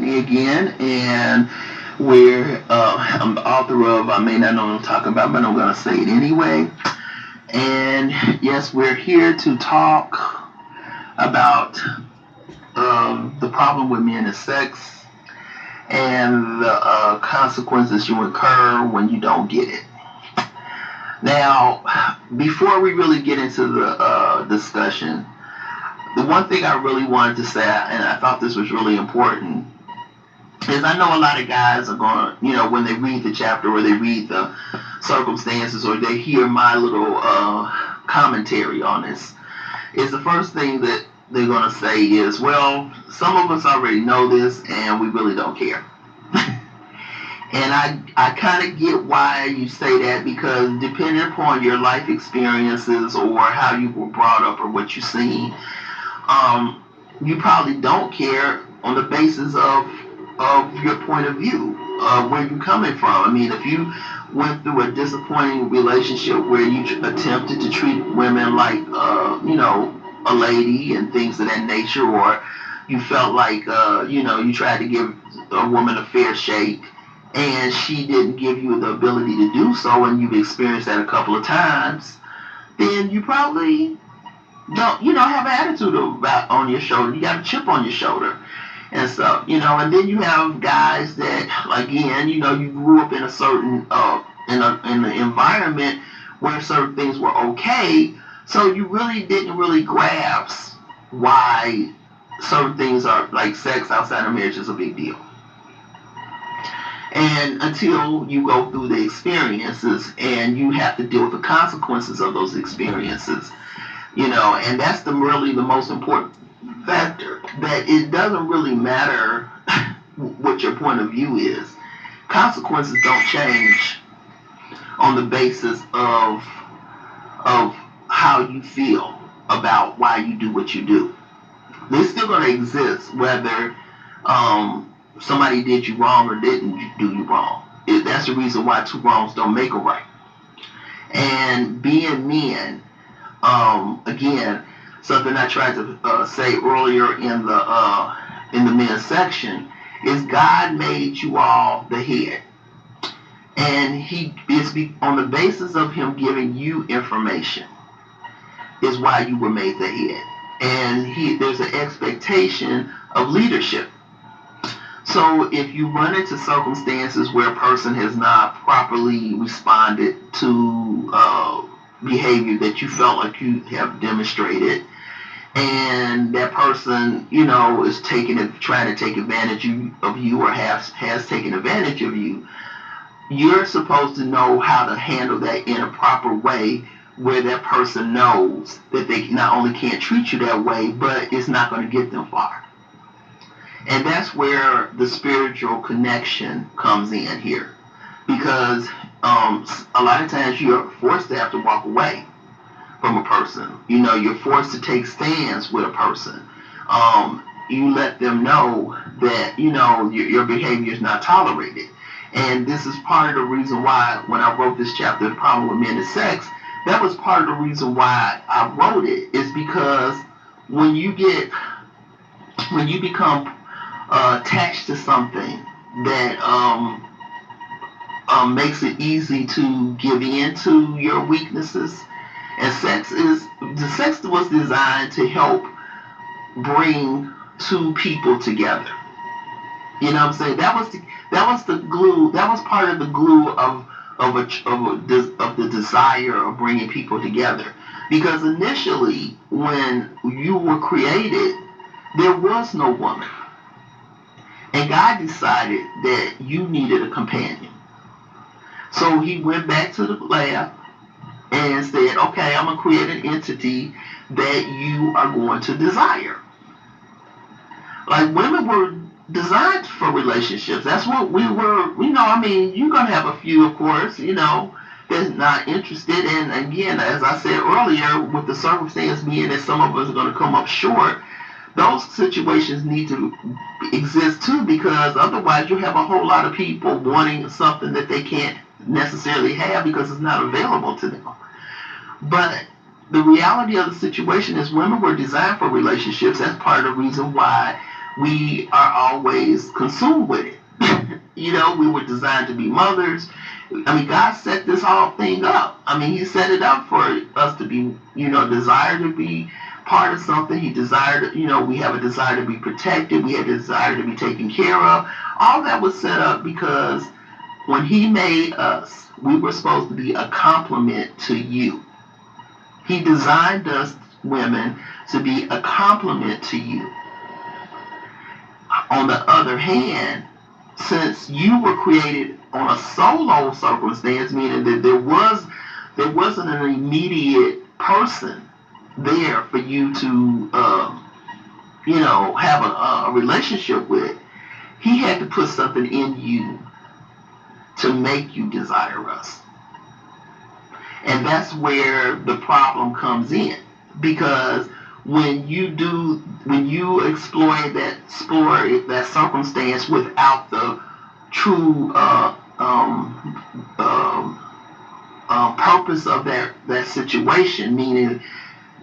me again, and I'm the author of, I may not know what I'm talking about, but I'm going to say it anyway. And yes, we're here to talk about the problem with men and sex and the consequences you incur when you don't get it. Now, before we really get into the discussion, the one thing I really wanted to say, and I thought this was really important, is I know a lot of guys are going, when they read the chapter or they read the circumstances or they hear my little commentary on this, is the first thing that they're going to say is, well, some of us already know this and we really don't care. And I kind of get why you say that, because depending upon your life experiences or how you were brought up or what you've seen, you probably don't care on the basis of your point of view, where you're coming from. I mean, if you went through a disappointing relationship where you attempted to treat women like, a lady and things of that nature, or you felt like, you tried to give a woman a fair shake and she didn't give you the ability to do so, and you've experienced that a couple of times, then you probably don't, have an attitude about on your shoulder. You got a chip on your shoulder and stuff, and then you have guys that, again, you grew up in a certain in an environment where certain things were okay, so you really didn't really grasp why certain things are, like sex outside of marriage, is a big deal. And until you go through the experiences and you have to deal with the consequences of those experiences, and that's really the most important factor, that it doesn't really matter what your point of view is. Consequences don't change on the basis of how you feel about why you do what you do. They're still going to exist whether somebody did you wrong or didn't do you wrong. That's the reason why two wrongs don't make a right. And being men, again, something I tried to say earlier in the men's section, is God made you all the head, and He is on the basis of Him giving you information is why you were made the head, and there's an expectation of leadership. So if you run into circumstances where a person has not properly responded to behavior that you felt like you have demonstrated, and that person, is trying to take advantage of you, or has taken advantage of you, you're supposed to know how to handle that in a proper way, where that person knows that they not only can't treat you that way, but it's not going to get them far. And that's where the spiritual connection comes in here, because a lot of times you're forced to have to walk away from a person. You're forced to take stands with a person. You let them know that your behavior is not tolerated. And this is part of the reason why, when I wrote this chapter, The Problem with Men and Sex, that was part of the reason why I wrote it, is because when you become attached to something that makes it easy to give in to your weaknesses. And the sex was designed to help bring two people together. You know what I'm saying? That was the glue. That was part of the glue of the desire of bringing people together. Because initially, when you were created, there was no woman, and God decided that you needed a companion. So He went back to the lab and said, "Okay, I'm gonna create an entity that you are going to desire." Like, women were designed for relationships. That's what we were. I mean, you're gonna have a few, of course, that's not interested. And again, as I said earlier, with the circumstance being that some of us are gonna come up short, those situations need to exist too, because otherwise you have a whole lot of people wanting something that they can't necessarily have because it's not available to them. But the reality of the situation is, women were designed for relationships. That's part of the reason why we are always consumed with it. We were designed to be mothers. I mean, God set this whole thing up. I mean, He set it up for us to be, desire to be part of something. He desired, we have a desire to be protected. We have a desire to be taken care of. All that was set up because when He made us, we were supposed to be a complement to you. He designed us, women, to be a complement to you. On the other hand, since you were created on a solo circumstance, meaning that there wasn't an immediate person there for you to have a relationship with, He had to put something in you to make you desire us. And that's where the problem comes in, because when you explore that circumstance without the true purpose of that situation, meaning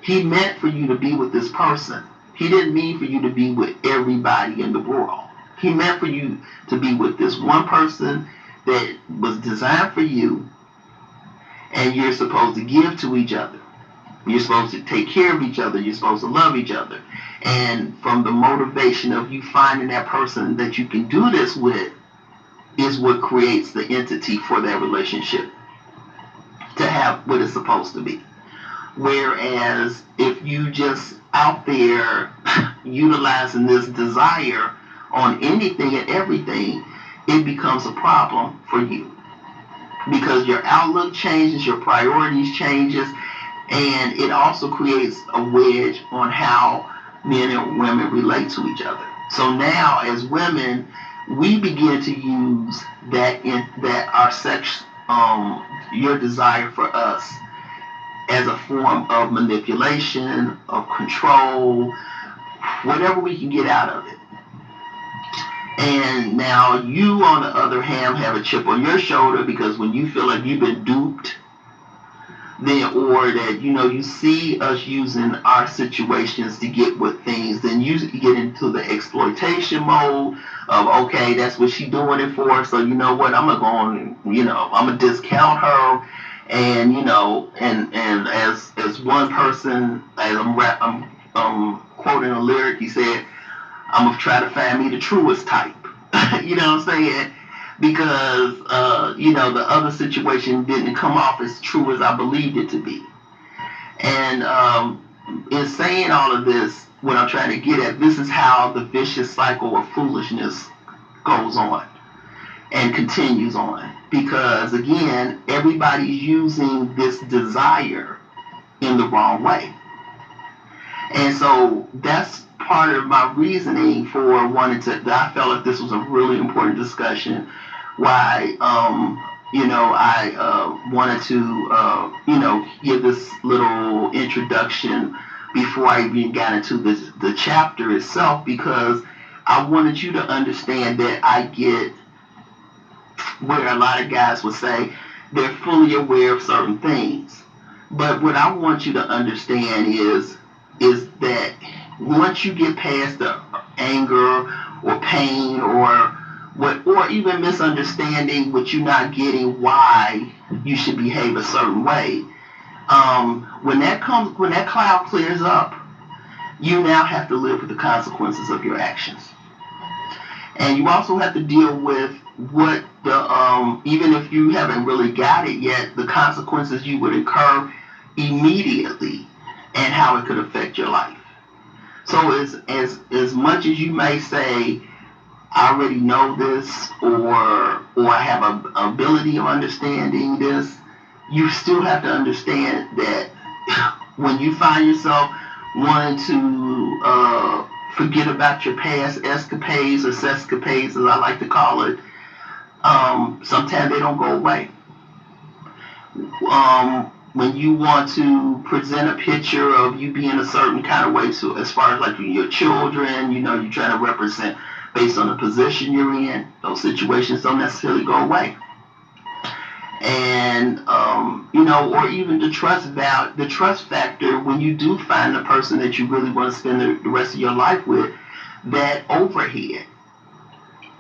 He meant for you to be with this person. He didn't mean for you to be with everybody in the world. He meant for you to be with this one person that was designed for you, and you're supposed to give to each other. You're supposed to take care of each other. You're supposed to love each other. And from the motivation of you finding that person that you can do this with is what creates the entity for that relationship to have what it's supposed to be. Whereas if you just out there utilizing this desire on anything and everything, it becomes a problem for you, because your outlook changes, your priorities changes, and it also creates a wedge on how men and women relate to each other. So now, as women, we begin to use that our sex, your desire for us, as a form of manipulation, of control, whatever we can get out of it. And now you, on the other hand, have a chip on your shoulder, because when you feel like you've been duped, then, or that you see us using our situations to get with things, then you get into the exploitation mode of, okay, that's what she's doing it for, so you know what, I'm gonna go on, I'm gonna discount her. And and as one person, as I'm quoting a lyric, he said, I'm gonna try to find me the truest type. You know what I'm saying? Because the other situation didn't come off as true as I believed it to be. And in saying all of this, what I'm trying to get at, this is how the vicious cycle of foolishness goes on and continues on. Because again, everybody's using this desire in the wrong way. And so that's part of my reasoning for wanting to, that I felt like this was a really important discussion. Why, I wanted to, give this little introduction before I even got into the chapter itself, because I wanted you to understand that I get where a lot of guys would say they're fully aware of certain things. But what I want you to understand is that once you get past the anger or pain or even misunderstanding what you're not getting why you should behave a certain way, when that cloud clears up, you now have to live with the consequences of your actions. And you also have to deal with what the even if you haven't really got it yet, the consequences you would incur immediately, and how it could affect your life. So as much as you may say, I already know this, or I have a ability of understanding this, you still have to understand that when you find yourself wanting to forget about your past escapades or sescapades, as I like to call it, sometimes they don't go away. When you want to present a picture of you being a certain kind of way, so as far as like your children, you're trying to represent based on the position you're in, those situations don't necessarily go away. And or even the trust factor, when you do find the person that you really want to spend the rest of your life with, that overhead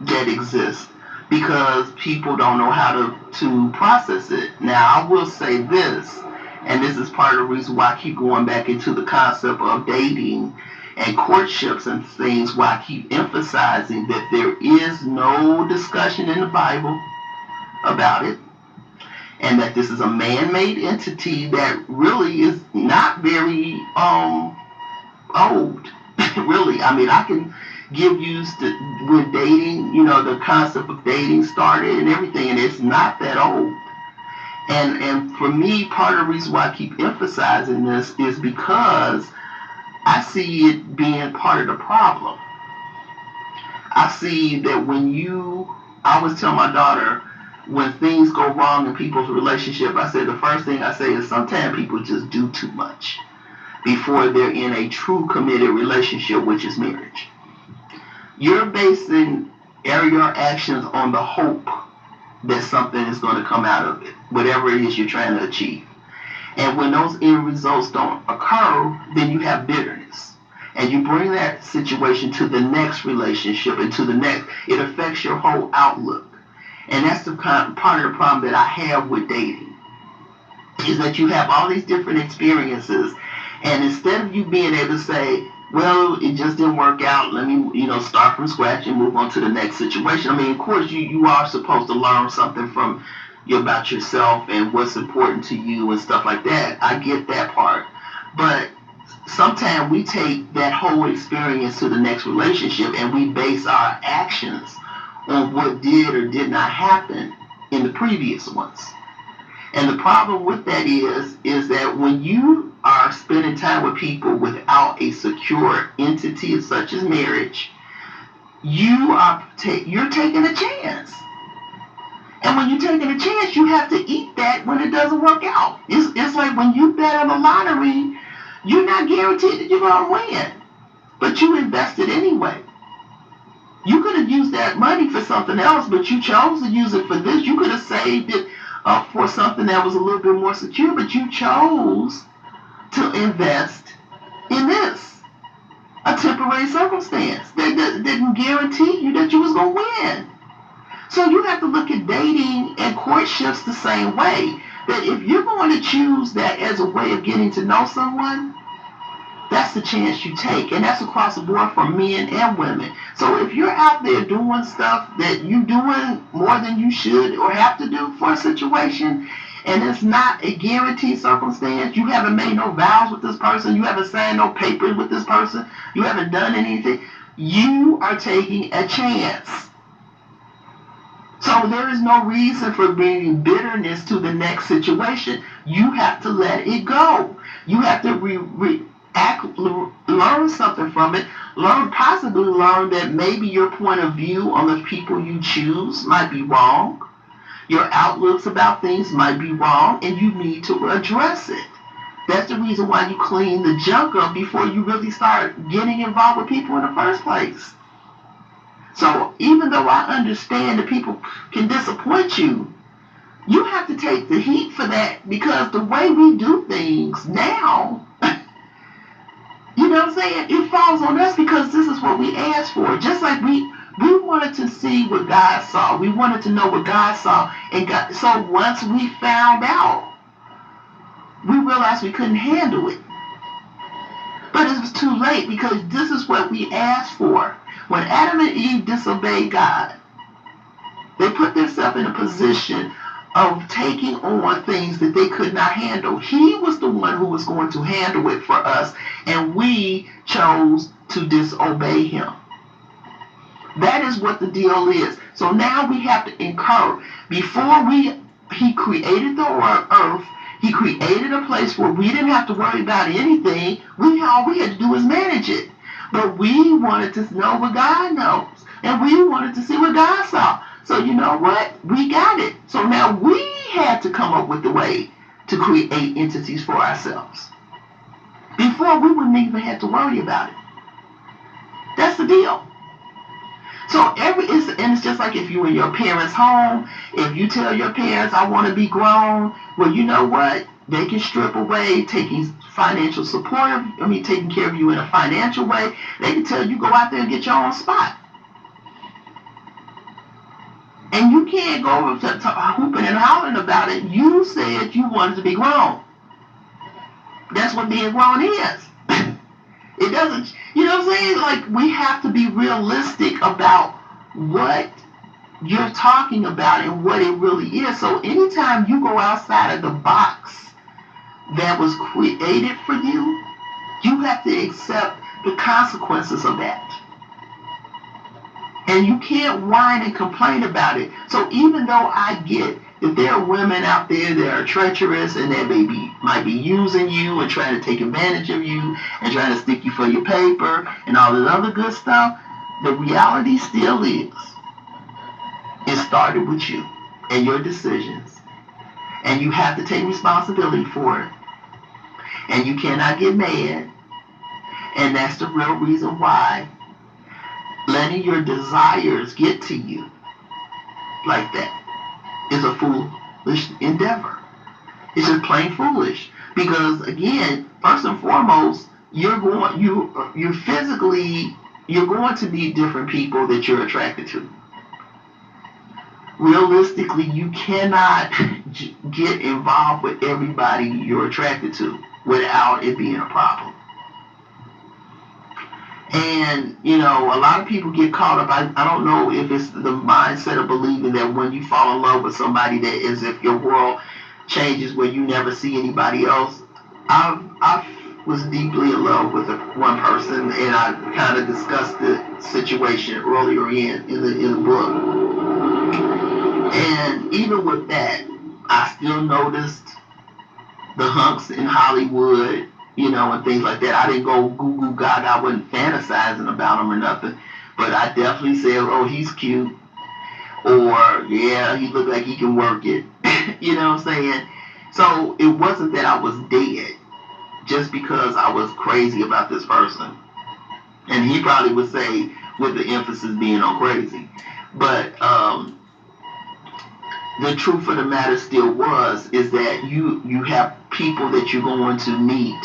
that exists because people don't know how to process it. Now, I will say this, and this is part of the reason why I keep going back into the concept of dating and courtships and things, why I keep emphasizing that there is no discussion in the Bible about it, and that this is a man-made entity that really is not very old. Really, I mean, I can give you when dating, the concept of dating started and everything, and it's not that old. And for me, part of the reason why I keep emphasizing this is because I see it being part of the problem. I see that I always tell my daughter, when things go wrong in people's relationship, I say the first thing I say is sometimes people just do too much before they're in a true committed relationship, which is marriage. You're basing your actions on the hope that something is going to come out of it, whatever it is you're trying to achieve. And when those end results don't occur, then you have bitterness. And you bring that situation to the next relationship and to the next. It affects your whole outlook. And that's the part of the problem that I have with dating, is that you have all these different experiences, and instead of you being able to say, well, it just didn't work out, let me start from scratch and move on to the next situation. I mean, of course you are supposed to learn something from about yourself and what's important to you and stuff like that. I get that part, but sometimes we take that whole experience to the next relationship and we base our actions on what did or did not happen in the previous ones. And the problem with that is that when you are spending time with people without a secure entity such as marriage, you're taking a chance. And when you're taking a chance, you have to eat that when it doesn't work out. It's like when you bet on the lottery, you're not guaranteed that you're going to win, but you invested anyway. You could have used that money for something else, but you chose to use it for this. You could have saved it up for something that was a little bit more secure, but you chose to invest in this, a temporary circumstance that didn't guarantee you that you was going to win. So you have to look at dating and courtships the same way. That if you're going to choose that as a way of getting to know someone, that's the chance you take. And that's across the board for men and women. So if you're out there doing stuff that you're doing more than you should or have to do for a situation, and it's not a guaranteed circumstance, you haven't made no vows with this person, you haven't signed no papers with this person, you haven't done anything, you are taking a chance. So there is no reason for bringing bitterness to the next situation. You have to let it go. You have to learn something from it. Possibly learn that maybe your point of view on the people you choose might be wrong. Your outlooks about things might be wrong, and you need to address it. That's the reason why you clean the junk up before you really start getting involved with people in the first place. So even though I understand that people can disappoint you, you have to take the heat for that, because the way we do things now, you know what I'm saying, it falls on us because this is what we asked for. Just like we wanted to see what God saw. We wanted to know what God saw. So once we found out, we realized we couldn't handle it. But it was too late, because this is what we asked for. When Adam and Eve disobeyed God, they put themselves in a position of taking on things that they could not handle. He was the one who was going to handle it for us, and we chose to disobey him. That is what the deal is. So now we have to incur. He created the earth. He created a place where we didn't have to worry about anything. All we had to do was manage it. But we wanted to know what God knows. And we wanted to see what God saw. So you know what? We got it. So now we had to come up with the way to create entities for ourselves. Before, we wouldn't even have to worry about it. That's the deal. So it's just like if you were in your parents' home, if you tell your parents, I want to be grown, well, you know what? They can strip away, taking financial support, taking care of you in a financial way, they can tell you go out there and get your own spot. And you can't go over to hooping and hollering about it. You said you wanted to be grown. That's what being grown is. It doesn't, you know what I'm saying? Like, we have to be realistic about what you're talking about and what it really is. So anytime you go outside of the box that was created for you, you have to accept the consequences of that. And you can't whine and complain about it. So even though I get that there are women out there that are treacherous and that might be using you and trying to take advantage of you and trying to stick you for your paper and all this other good stuff, the reality still is it started with you and your decisions. And you have to take responsibility for it. And you cannot get mad. And that's the real reason why letting your desires get to you like that is a foolish endeavor. It's just plain foolish. Because again, first and foremost, you're going to be different people that you're attracted to. Realistically, you cannot get involved with everybody you're attracted to without it being a problem. And, a lot of people get caught up. I don't know if it's the mindset of believing that when you fall in love with somebody that is if your world changes where you never see anybody else. I was deeply in love with one person, and I kind of discussed the situation earlier in the book. And even with that, I still noticed the hunks in Hollywood, and things like that. I didn't go goo goo gaga. I wasn't fantasizing about him or nothing. But I definitely said, oh, he's cute. Or, yeah, he looked like he can work it. You know what I'm saying? So it wasn't that I was dead just because I was crazy about this person. And he probably would say, with the emphasis being on crazy. But the truth of the matter still is that you have people that you're going to meet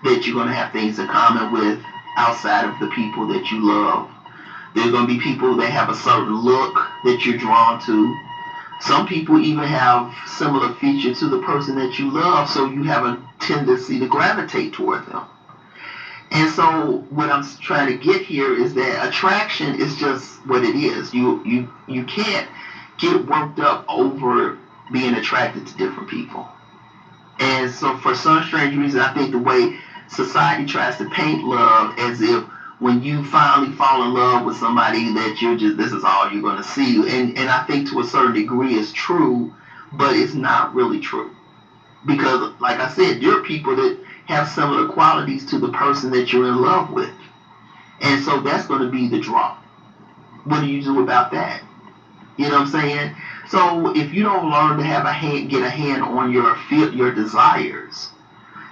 that you're going to have things in common with outside of the people that you love. There's going to be people that have a certain look that you're drawn to. Some people even have similar features to the person that you love, so you have a tendency to gravitate toward them. And so what I'm trying to get here is that attraction is just what it is. You can't get worked up over being attracted to different people. And so for some strange reason, I think the way society tries to paint love as if when you finally fall in love with somebody that this is all you're going to see. And I think to a certain degree it's true, but it's not really true. Because like I said, there are people that have similar qualities to the person that you're in love with. And so that's going to be the draw. What do you do about that? You know what I'm saying? So if you don't learn to get a hand on your desires,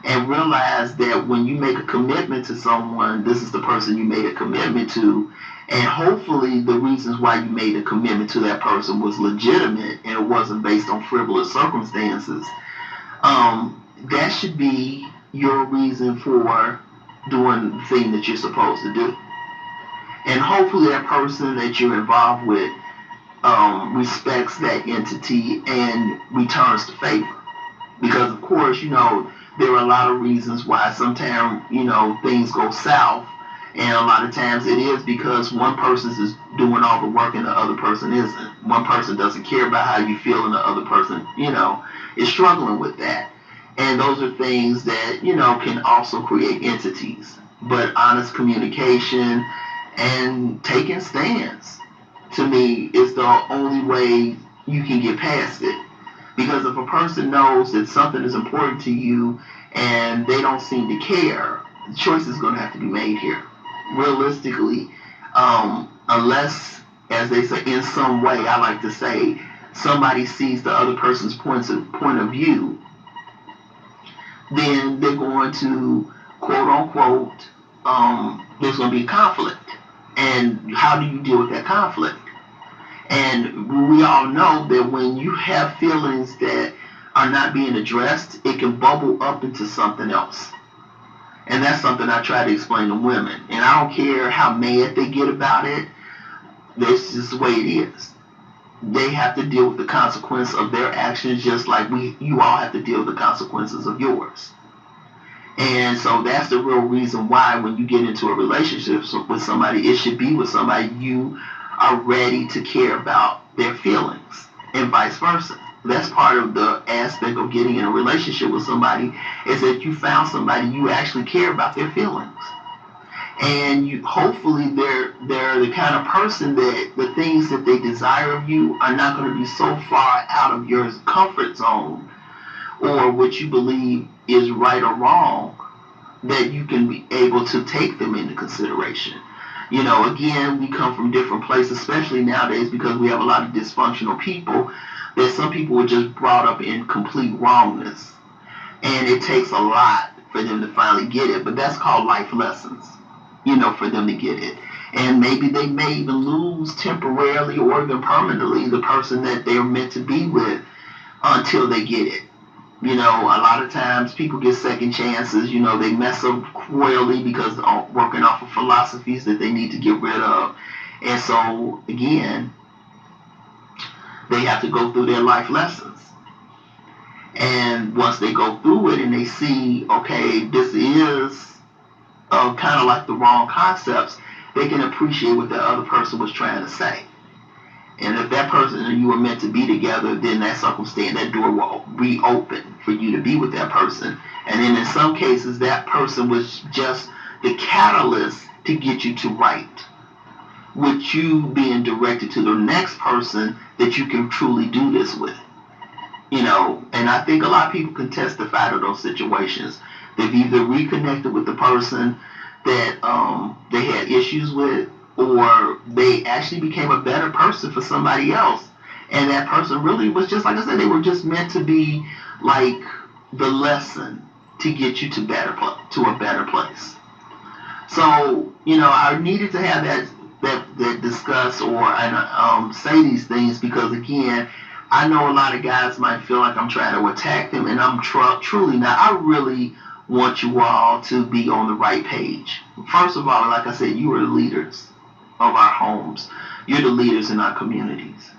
and realize that when you make a commitment to someone, this is the person you made a commitment to, and hopefully the reasons why you made a commitment to that person was legitimate and it wasn't based on frivolous circumstances. That should be your reason for doing the thing that you're supposed to do. And hopefully that person that you're involved with respects that entity and returns the favor. Because of course, there are a lot of reasons why sometimes, things go south. And a lot of times it is because one person is doing all the work and the other person isn't. One person doesn't care about how you feel and the other person, is struggling with that. And those are things that, can also create entities. But honest communication and taking stands, to me, is the only way you can get past it. Because if a person knows that something is important to you and they don't seem to care, the choice is going to have to be made here. Realistically, unless, as they say, in some way, I like to say, somebody sees the other person's point of view, then they're going to, quote unquote, there's going to be conflict. And how do you deal with that conflict? And we all know that when you have feelings that are not being addressed, it can bubble up into something else. And that's something I try to explain to women. And I don't care how mad they get about it. This is the way it is. They have to deal with the consequence of their actions just like you all have to deal with the consequences of yours. And so that's the real reason why when you get into a relationship with somebody, it should be with somebody you are ready to care about their feelings and vice versa. That's part of the aspect of getting in a relationship with somebody is that you found somebody you actually care about their feelings. And you hopefully they're the kind of person that the things that they desire of you are not going to be so far out of your comfort zone or what you believe is right or wrong that you can be able to take them into consideration. Again, we come from different places, especially nowadays because we have a lot of dysfunctional people, that some people were just brought up in complete wrongness. And it takes a lot for them to finally get it, but that's called life lessons, for them to get it. And maybe they may even lose temporarily or even permanently the person that they're meant to be with until they get it. A lot of times people get second chances. They mess up royally because working off of philosophies that they need to get rid of. And so, again, they have to go through their life lessons. And once they go through it and they see, okay, this is kind of like the wrong concepts, they can appreciate what the other person was trying to say. And if that person and you were meant to be together, then that circumstance, that door will reopen for you to be with that person. And then in some cases, that person was just the catalyst to get you to right, with you being directed to the next person that you can truly do this with. And I think a lot of people can testify to those situations. They've either reconnected with the person that they had issues with, or they actually became a better person for somebody else. And that person really was just, like I said, they were just meant to be like the lesson to get you to a better place. So, I needed to have that discuss or say these things because, again, I know a lot of guys might feel like I'm trying to attack them, and I'm truly not. I really want you all to be on the right page. First of all, like I said, you are the leaders of our homes. You're the leaders in our communities.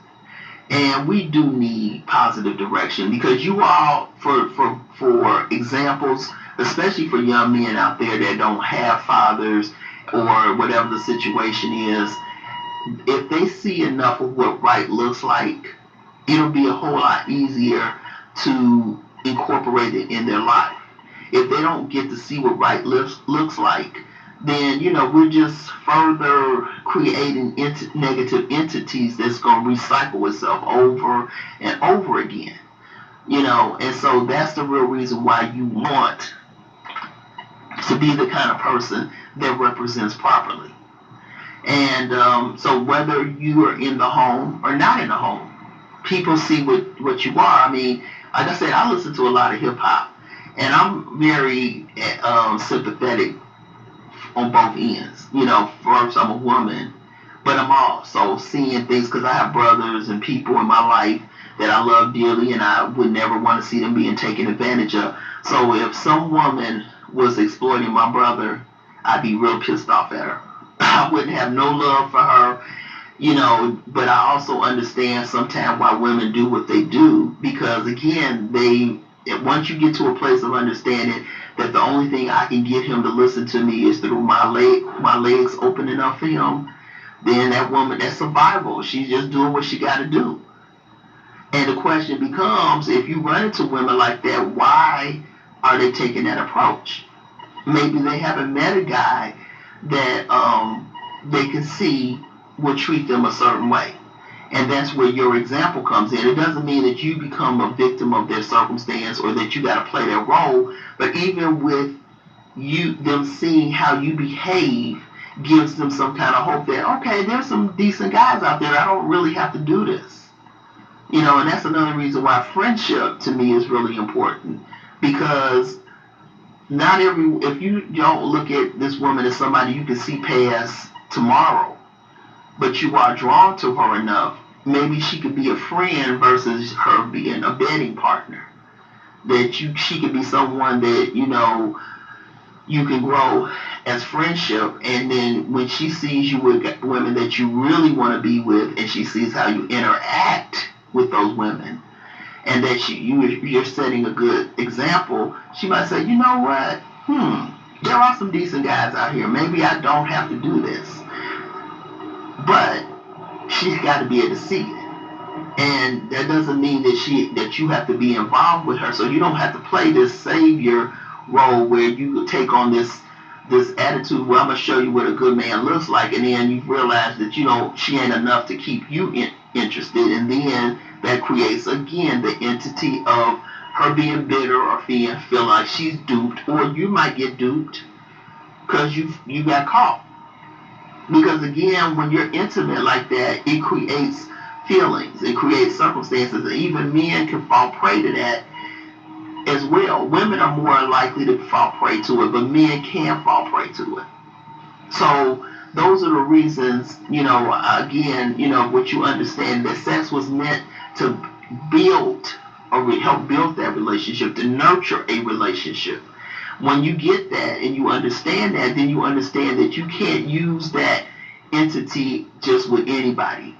And we do need positive direction because you all, for examples, especially for young men out there that don't have fathers or whatever the situation is, if they see enough of what right looks like, it'll be a whole lot easier to incorporate it in their life. If they don't get to see what right looks like, then we're just further creating negative entities that's going to recycle itself over and over again. And so that's the real reason why you want to be the kind of person that represents properly. And so whether you are in the home or not in the home, people see what you are. I mean, like I said, I listen to a lot of hip hop, and I'm very sympathetic on both ends. First I'm a woman, but I'm also seeing things because I have brothers and people in my life that I love dearly, and I would never want to see them being taken advantage of. So if some woman was exploiting my brother, I'd be real pissed off at her. I wouldn't have no love for her, but I also understand sometimes why women do what they do because, again, once you get to a place of understanding that the only thing I can get him to listen to me is through my legs opening up for him, then that woman, that's survival. She's just doing what she got to do. And the question becomes, if you run into women like that, why are they taking that approach? Maybe they haven't met a guy that they can see will treat them a certain way. And that's where your example comes in. It doesn't mean that you become a victim of their circumstance or that you got to play their role, but even with them seeing how you behave gives them some kind of hope that, okay, there's some decent guys out there. I don't really have to do this. And that's another reason why friendship to me is really important, because if you don't look at this woman as somebody you can see past tomorrow, but you are drawn to her enough, maybe she could be a friend versus her being a betting partner. She could be someone that you can grow as friendship, and then when she sees you with women that you really want to be with, and she sees how you interact with those women, and that you're setting a good example, she might say, you know what, there are some decent guys out here. Maybe I don't have to do this, but she's got to be able to see it. And that doesn't mean that you have to be involved with her. So you don't have to play this savior role where you take on this attitude where I'm gonna show you what a good man looks like, and then you realize that she ain't enough to keep you interested, and then that creates again the entity of her being bitter or feel like she's duped, or you might get duped because you got caught. Because again, when you're intimate like that, it creates feelings, it creates circumstances, and even men can fall prey to that as well. Women are more likely to fall prey to it, but men can fall prey to it. So those are the reasons, again, what you understand, that sex was meant to build or help build that relationship, to nurture a relationship. When you get that and you understand that, then you understand that you can't use that entity just with anybody,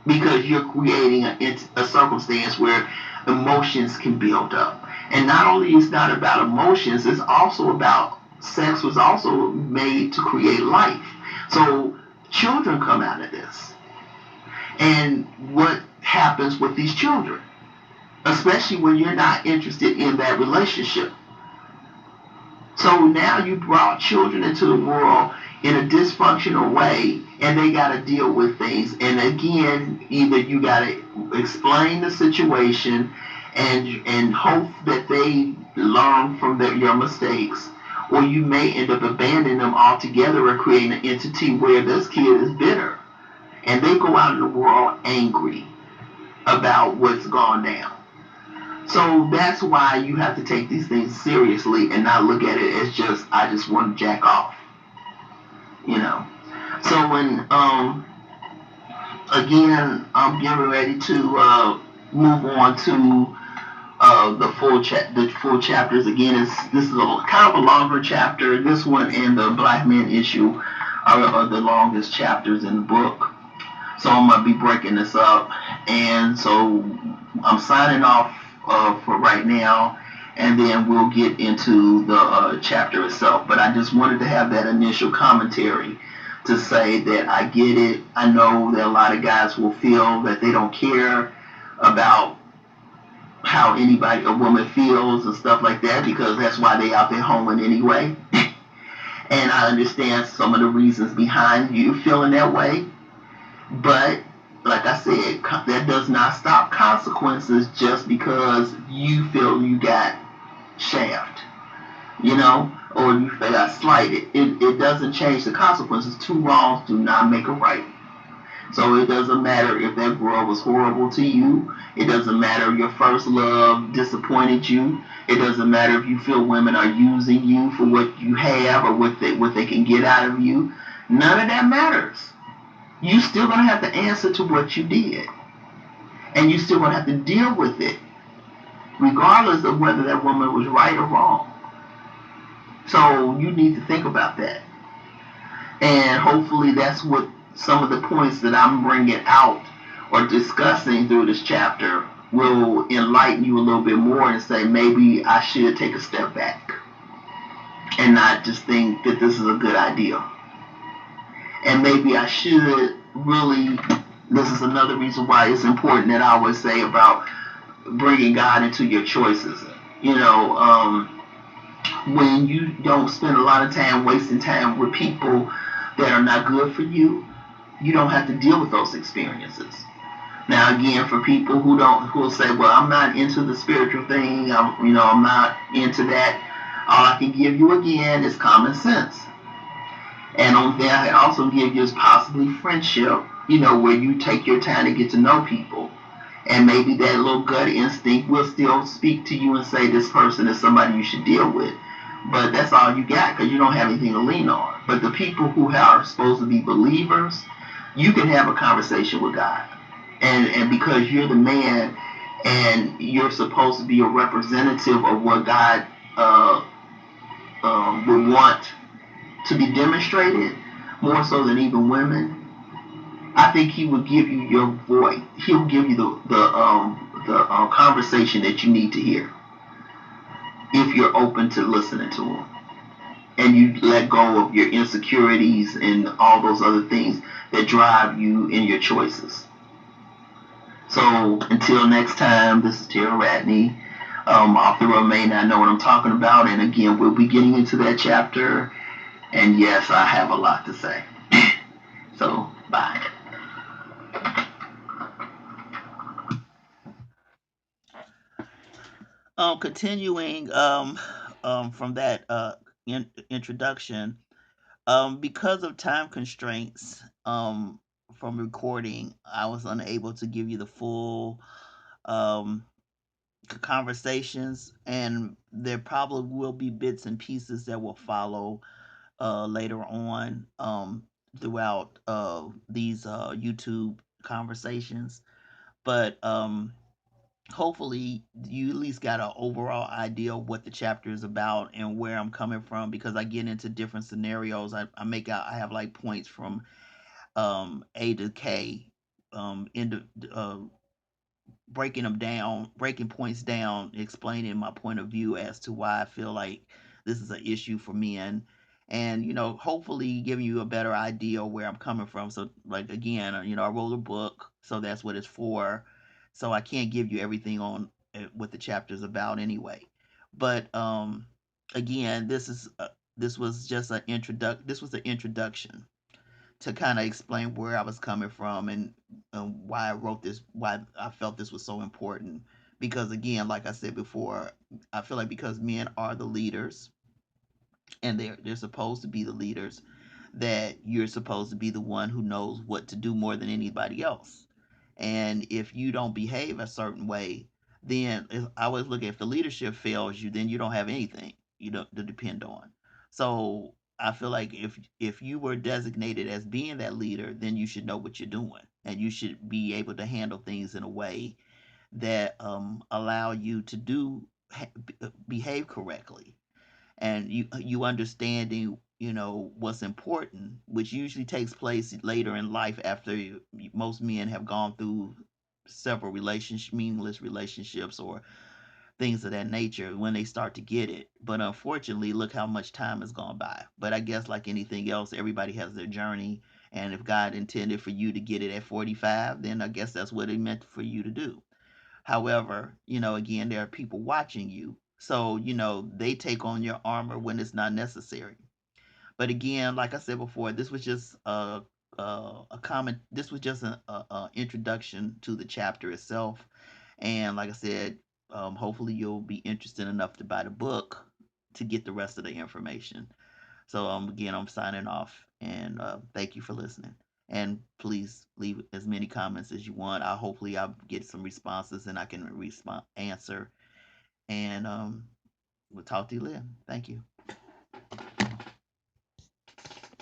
because you're creating a circumstance where emotions can build up. And not only is not about emotions, it's also about sex was also made to create life. So children come out of this. And what happens with these children, especially when you're not interested in that relationship? So now you brought children into the world in a dysfunctional way, and they got to deal with things. And again, either you got to explain the situation and hope that they learn from your mistakes, or you may end up abandoning them altogether and creating an entity where this kid is bitter, and they go out in the world angry about what's gone down. So that's why you have to take these things seriously and not look at it as just, I just want to jack off, you know. So when again, I'm getting ready to move on to the full chapters. Again, this is kind of a longer chapter. This one and the black men issue are the longest chapters in the book. So I'm gonna be breaking this up, and so I'm signing off for right now, and then we'll get into the chapter itself. But I just wanted to have that initial commentary to say that I get it. I know that a lot of guys will feel that they don't care about how a woman feels and stuff like that, because that's why they out there hoeing anyway. And I understand some of the reasons behind you feeling that way. But like I said, that does not stop consequences just because you feel you got shaft, or you got slighted. It doesn't change the consequences. Two wrongs do not make a right. So it doesn't matter if that girl was horrible to you. It doesn't matter if your first love disappointed you. It doesn't matter if you feel women are using you for what you have or what they can get out of you. None of that matters. You still gonna have to answer to what you did, and you still gonna have to deal with it, regardless of whether that woman was right or wrong. So you need to think about that, and hopefully that's what some of the points that I'm bringing out or discussing through this chapter will enlighten you a little bit more and say maybe I should take a step back and not just think that this is a good idea. And maybe I should really, this is another reason why it's important that I always say about bringing God into your choices. When you don't spend a lot of time wasting time with people that are not good for you, you don't have to deal with those experiences. Now, again, for people who'll say, "Well, I'm not into the spiritual thing. I'm not into that." All I can give you again is common sense. And on there, I also give you is possibly friendship, where you take your time to get to know people. And maybe that little gut instinct will still speak to you and say this person is somebody you should deal with. But that's all you got, because you don't have anything to lean on. But the people who are supposed to be believers, you can have a conversation with God. And because you're the man and you're supposed to be a representative of what God would want to be demonstrated more so than even women. I think he would give you your voice. He'll give you the conversation that you need to hear if you're open to listening to him and you let go of your insecurities and all those other things that drive you in your choices. So until next time, this is Tara Ratney, author of May Not Know What I'm Talking About, and again, we'll be getting into that chapter. And yes, I have a lot to say. So bye. Continuing from that introduction, because of time constraints from recording, I was unable to give you the full um, conversations, and there probably will be bits and pieces that will follow later on throughout these YouTube conversations. But hopefully you at least got an overall idea of what the chapter is about and where I'm coming from, because I get into different scenarios. I have like points from A to K, into breaking them down, breaking points down, explaining my point of view as to why I feel like this is an issue for men, and hopefully giving you a better idea of where I'm coming from. So, like again, I wrote a book, so that's what it's for. So I can't give you everything on what the chapter is about anyway. But again, this was just an introduct. This was an introduction to kind of explain where I was coming from, and why I wrote this, why I felt this was so important. Because again, like I said before, I feel like because men are the leaders, and they're supposed to be the leaders, that you're supposed to be the one who knows what to do more than anybody else. And if you don't behave a certain way, then I always look at, if the leadership fails you, then you don't have anything you don't to depend on. So I feel like if you were designated as being that leader, then you should know what you're doing, and you should be able to handle things in a way that allow you to behave correctly, and you understanding what's important, which usually takes place later in life after most men have gone through several meaningless relationships or things of that nature, when they start to get it. But unfortunately, look how much time has gone by. But I guess like anything else, everybody has their journey, and if God intended for you to get it at 45, then I guess that's what he meant for you to do. However, again, there are people watching you. So, they take on your armor when it's not necessary. But again, like I said before, this was just a comment. This was just a introduction to the chapter itself. And like I said, hopefully you'll be interested enough to buy the book to get the rest of the information. So again, I'm signing off, and thank you for listening. And please leave as many comments as you want. I'll get some responses, and I can respond answer. And we'll talk to you later. Thank you.